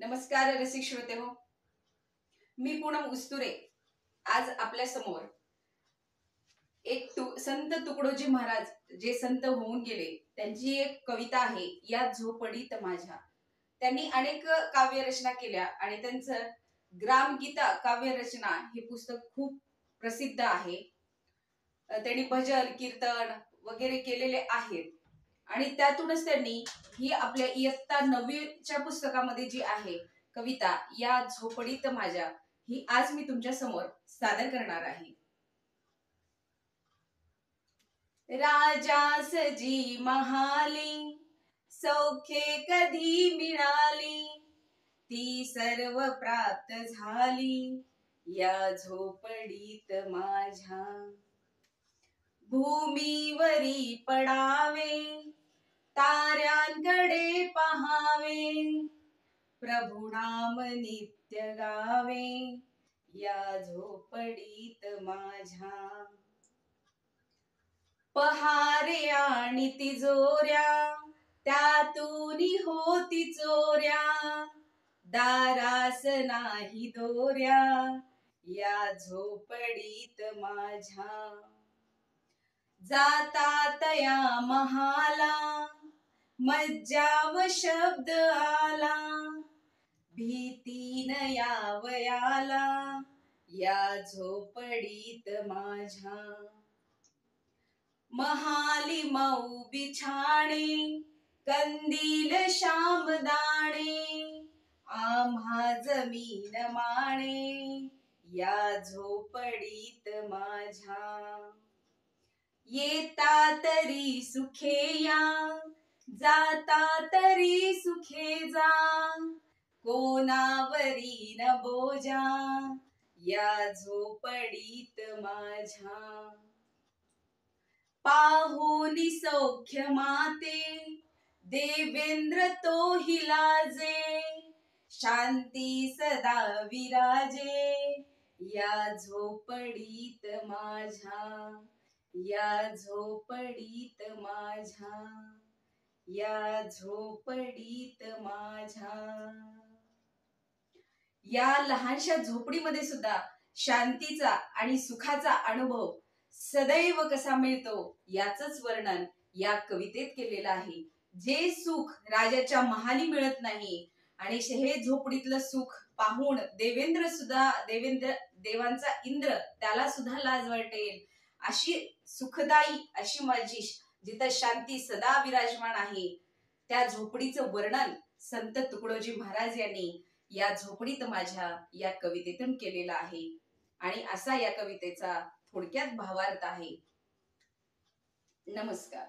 नमस्कार रसिक श्रोते हो, मी पूनम उस्तुरे आज आपल्या समोर संत तुकडोजी महाराज जे संत होऊन गेले त्यांची एक कविता आहे, या झोपडीत माझ्या. त्यांनी अनेक काव्य रचना केल्या आणि त्यांचं ग्रामगीता काव्य रचना हे पुस्तक खूप प्रसिद्ध आहे. त्यांनी भजन कीर्तन वगैरे केलेले आहेत आणि त्यातूनच त्यांनी ही आपल्या इयत्ता 9वीच्या पुस्तकामध्ये जी आहे कविता या झोपडीत माझ्या, ही आज मी तुमच्या समोर सादर करणार आहे. राजासजी महाली सौख्ये कधी मिळाली, ती सर्व प्राप्त झाली या झोपडीत माझ्या. भूमीवरी पडावे ताऱ्यांकडे पहावे, प्रभु नाम नित्य गावे या झोपडीत माझ्या. पहारे आणि तिजोऱ्या त्यातून होती चोऱ्या, दारास नाही दोऱ्या या झोपडीत माझ्या. जातात या महाला मज्जा व शब्द आला, भीतीन यावयाला या झोपडीत माझ्या. महाली मऊ बिछाणे कंदील श्यामदाणे, आम्हा जमीन माणे या झोपडीत माझ्या. येता तरी सुखे या जाता तरी सुखे जा, कोणावरी न बोजा या झोपडीत माझ्या. पाहुनी सौख्य माते देवेंद्र तोही लाजे, शांती सदा विराजे या झोपडीत माझ्या. या झोपडीत माझ्या, या झोपडीत माझ्या. या लहानशा झोपडीमध्ये सुद्धा शांतीचा आणि सुखाचा अनुभव सदैव कसा मिळतो याचंच वर्णन या कवितेत केलेलं आहे. जे सुख राजाच्या महाली मिळत नाही आणि हे झोपडीतलं सुख पाहून देवांचा इंद्र त्याला सुद्धा लाज वाटेल, अशी सुखदायी अशी माझी जिथं शांती सदा विराजमान आहे, त्या झोपडीचं वर्णन संत तुकडोजी महाराज यांनी या झोपडीत माझ्या या कवितेतून केलेलं आहे. आणि असा या कवितेचा थोडक्यात भावार्थ आहे. नमस्कार.